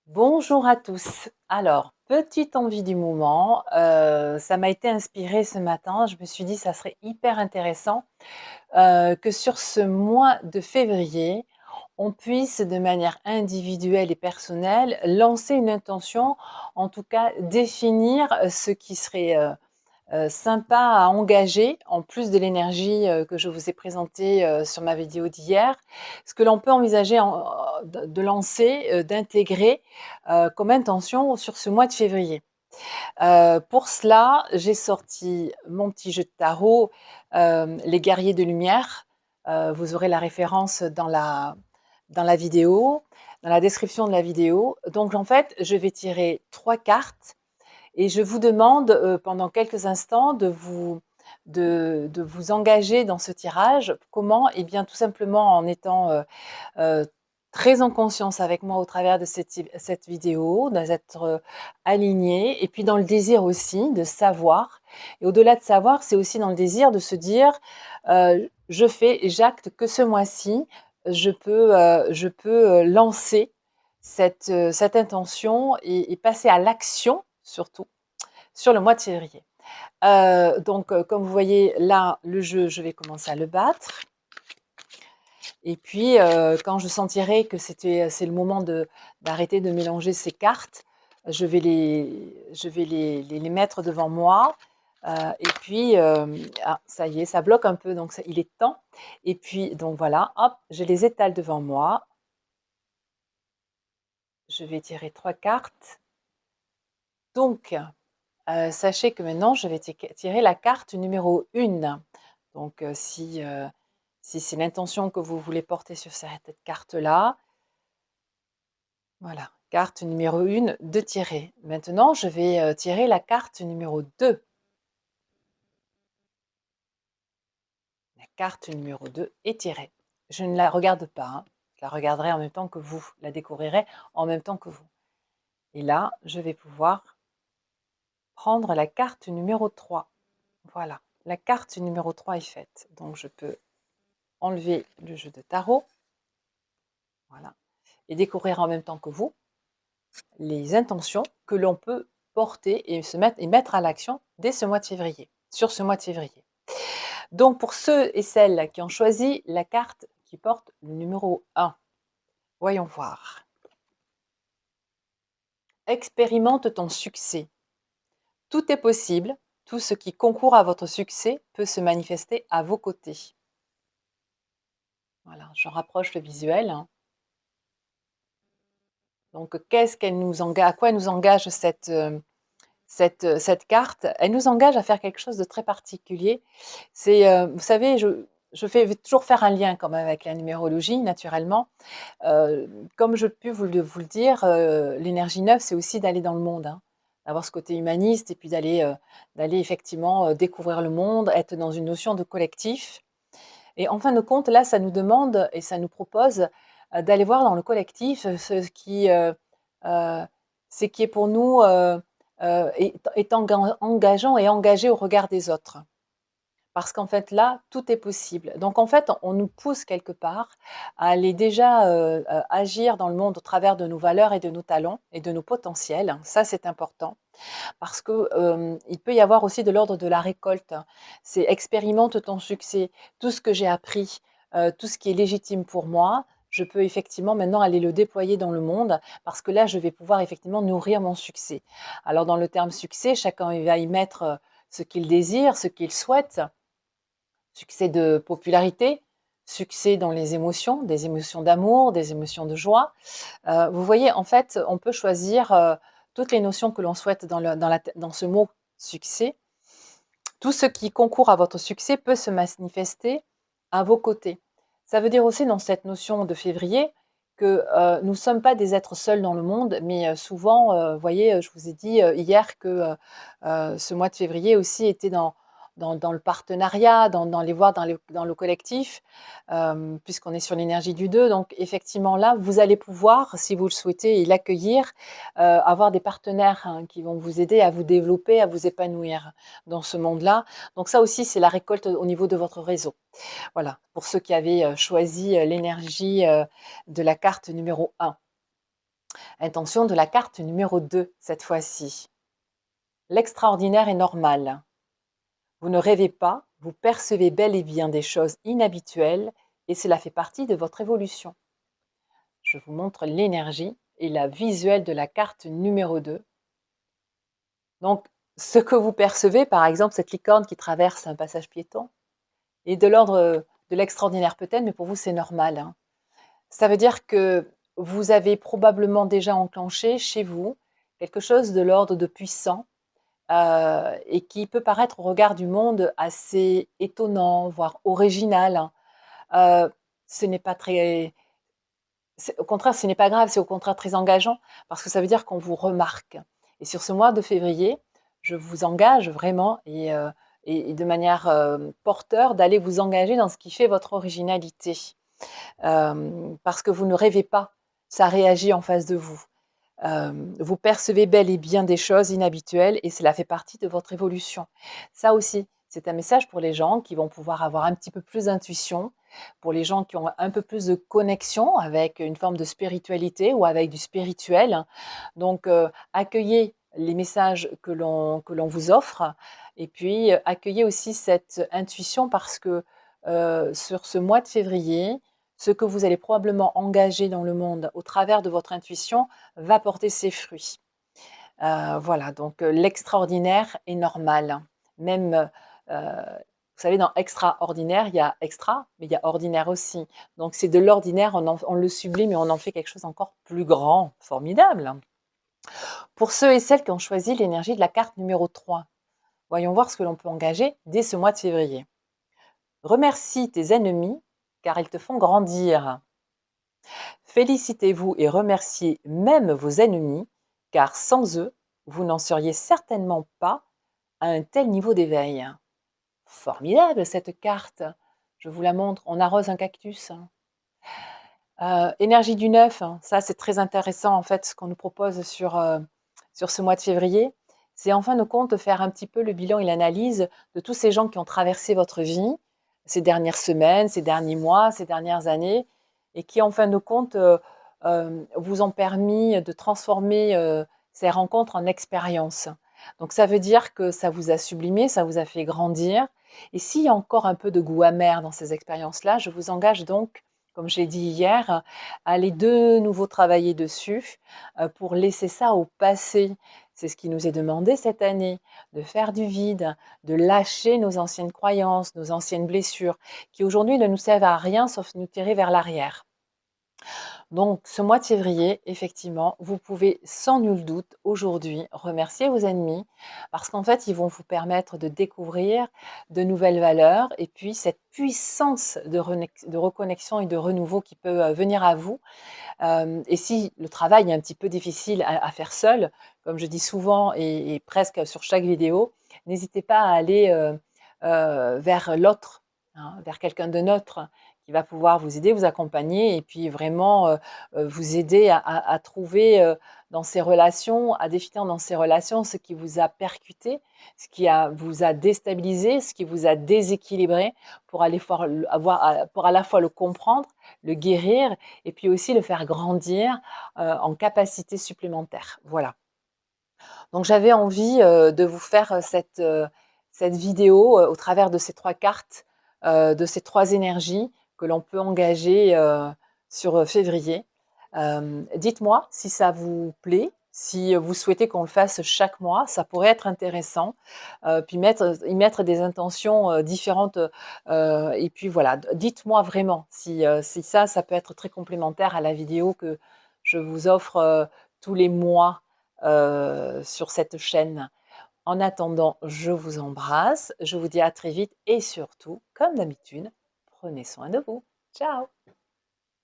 Bonjour à tous. Alors, petite envie du moment, ça m'a été inspiré ce matin. Je me suis dit: «Ça serait hyper intéressant, que sur ce mois de février, on puisse de manière individuelle et personnelle lancer une intention, en tout cas définir, ce qui serait, sympa à engager, en plus de l'énergie, que je vous ai présentée, sur ma vidéo d'hier. Ce que l'on peut envisager de lancer, d'intégrer, comme intention sur ce mois de février. Pour cela, j'ai sorti mon petit jeu de tarot, les guerriers de lumière. Vous aurez la référence dans la vidéo, dans la description de la vidéo. Donc en fait, je vais tirer 3 cartes et je vous demande, pendant quelques instants de vous engager dans ce tirage. Comment? Eh bien, tout simplement en étant, heu, très en conscience avec moi au travers de cette vidéo, d'être, aligné et puis dans le désir aussi de savoir et au-delà de savoir, c'est aussi dans le désir de se dire, «Je fais et j'acte que ce mois-ci, je peux lancer cette intention et passer à l'action surtout sur le mois de février. Donc, comme vous voyez là, le jeu, je vais commencer à le battre et puis, quand je sentirai que c'est le moment d'arrêter de mélanger ces cartes, je vais les mettre devant moi, et puis, ah ça y est, ça bloque un peu donc ça il est temps et puis donc voilà, hop, je les étale devant moi. Je vais tirer 3 cartes. Donc, sachez que maintenant je vais tirer la carte numéro 1. Donc, si c'est l'intention que vous voulez porter sur cette carte-là, voilà, carte numéro 1 de tirer. Maintenant, je vais, tirer la carte numéro 2. La carte numéro 2 est tirée. Je ne la regarde pas, hein, je la regarderai en même temps que vous, la découvrirez en même temps que vous. Et là, je vais pouvoir prendre la carte numéro 3. Voilà, la carte numéro 3 est faite. Donc je peux enlever le jeu de tarot, voilà, et découvrir en même temps que vous les intentions que l'on peut porter et mettre à l'action dès ce mois de février, sur ce mois de février. Donc pour ceux et celles qui ont choisi la carte qui porte le numéro 1, voyons voir. Expérimente ton succès. Tout est possible, tout ce qui concourt à votre succès peut se manifester à vos côtés. Voilà, je rapproche le visuel, hein. Donc qu'est-ce qu'elle nous engage, à quoi elle nous engage cette carte? Elle nous engage à faire quelque chose de très particulier. C'est, vous savez, vais toujours faire un lien quand même avec la numérologie naturellement. Comme je peux vous le dire, l'énergie neuve, c'est aussi d'aller dans le monde, hein, d'avoir ce côté humaniste et puis d'aller effectivement, découvrir le monde, être dans une notion de collectif et en fin de compte, là, ça nous demande et ça nous propose, d'aller voir dans le collectif, heu, ce qui est pour nous, est engageant et engagé au regard des autres. Parce qu'en fait, là, tout est possible. Donc en fait, on nous pousse quelque part à aller déjà, agir dans le monde au travers de nos valeurs et de nos talents et de nos potentiels. Ça, c'est important parce que, il peut y avoir aussi de l'ordre de la récolte. C'est expérimente ton succès. Tout ce que j'ai appris, tout ce qui est légitime pour moi, je peux effectivement maintenant aller le déployer dans le monde parce que là, je vais pouvoir effectivement nourrir mon succès. Alors dans le terme succès, chacun il va y mettre, ce qu'il désire, ce qu'il souhaite. Succès de popularité, succès dans les émotions, des émotions d'amour, des émotions de joie. Vous voyez, en fait, on peut choisir, toutes les notions que l'on souhaite dans ce mot «succès». Tout ce qui concourt à votre succès peut se manifester à vos côtés. Ça veut dire aussi dans cette notion de février que, nous ne sommes pas des êtres seuls dans le monde, mais, souvent, vous voyez, je vous ai dit, hier que, ce mois de février aussi était dans le partenariat, dans les voir dans le collectif, puisqu'on est sur l'énergie du 2. Donc effectivement là, vous allez pouvoir, si vous le souhaitez et l'accueillir, avoir des partenaires, hein, qui vont vous aider à vous développer, à vous épanouir dans ce monde-là. Donc ça aussi, c'est la récolte au niveau de votre réseau. Voilà, pour ceux qui avaient, choisi, l'énergie, de la carte numéro 1. Intention de la carte numéro 2 cette fois-ci. L'extraordinaire est normal. Vous ne rêvez pas, vous percevez bel et bien des choses inhabituelles et cela fait partie de votre évolution. Je vous montre l'énergie et la visuelle de la carte numéro 2. Donc, ce que vous percevez, par exemple, cette licorne qui traverse un passage piéton, est de l'ordre de l'extraordinaire peut-être, mais pour vous, c'est normal, hein. Ça veut dire que vous avez probablement déjà enclenché chez vous quelque chose de l'ordre de puissant et qui peut paraître au regard du monde assez étonnant, voire original, hein. Ce n'est pas très au contraire, ce n'est pas grave, c'est au contraire très engageant parce que ça veut dire qu'on vous remarque. Et sur ce mois de février, je vous engage vraiment et de manière porteur d'aller vous engager dans ce qui fait votre originalité. Parce que vous ne rêvez pas, ça réagit en face de vous. Vous percevez bel et bien des choses inhabituelles et cela fait partie de votre évolution. Ça aussi, c'est un message pour les gens qui vont pouvoir avoir un petit peu plus d'intuition, pour les gens qui ont un peu plus de connexion avec une forme de spiritualité ou avec du spirituel. Donc, accueillez les messages que l'on vous offre et puis accueillez aussi cette intuition parce que sur ce mois de février, ce que vous allez probablement engager dans le monde au travers de votre intuition va porter ses fruits. Voilà, donc l'extraordinaire est normal. Même, vous savez, dans extraordinaire, il y a extra, mais il y a ordinaire aussi. Donc c'est de l'ordinaire, on le sublime et on en fait quelque chose encore plus grand. Formidable. Pour ceux et celles qui ont choisi l'énergie de la carte numéro 3, voyons voir ce que l'on peut engager dès ce mois de février. Remercie tes ennemis car ils te font grandir. Félicitez-vous et remerciez même vos ennemis, car sans eux, vous n'en seriez certainement pas à un tel niveau d'éveil. Formidable cette carte. Je vous la montre. On arrose un cactus. Énergie du neuf, hein. Ça c'est très intéressant en fait ce qu'on nous propose sur ce mois de février. C'est en fin de compte de faire un petit peu le bilan et l'analyse de tous ces gens qui ont traversé votre vie ces dernières semaines, ces derniers mois, ces dernières années et qui en fin de compte vous ont permis de transformer ces rencontres en expériences. Donc ça veut dire que ça vous a sublimé, ça vous a fait grandir. Et s'il y a encore un peu de goût amer dans ces expériences-là, je vous engage donc comme je l'ai dit hier, à aller de nouveau travailler dessus pour laisser ça au passé. C'est ce qui nous est demandé cette année, de faire du vide, de lâcher nos anciennes croyances, nos anciennes blessures, qui aujourd'hui ne nous servent à rien sauf nous tirer vers l'arrière. Donc, ce mois de février, effectivement, vous pouvez sans nul doute aujourd'hui remercier vos ennemis parce qu'en fait, ils vont vous permettre de découvrir de nouvelles valeurs et puis cette puissance de reconnexion et de renouveau qui peut venir à vous. Et si le travail est un petit peu difficile à faire seul, comme je dis souvent et presque sur chaque vidéo, n'hésitez pas à aller vers l'autre, hein, vers quelqu'un de neutre qui va pouvoir vous aider, vous accompagner et puis vraiment vous aider à trouver dans ces relations, à définir dans ces relations ce qui vous a percuté, vous a déstabilisé, ce qui vous a déséquilibré pour aller pour à la fois le comprendre, le guérir et puis aussi le faire grandir en capacité supplémentaire. Voilà. Donc j'avais envie de vous faire cette vidéo au travers de ces trois cartes, de ces trois énergies que l'on peut engager sur février. Dites-moi si ça vous plaît, si vous souhaitez qu'on le fasse chaque mois, ça pourrait être intéressant. Puis y mettre des intentions différentes. Et puis voilà, dites-moi vraiment si ça peut être très complémentaire à la vidéo que je vous offre tous les mois sur cette chaîne. En attendant, je vous embrasse, je vous dis à très vite et surtout, comme d'habitude, prenez soin de vous. Ciao!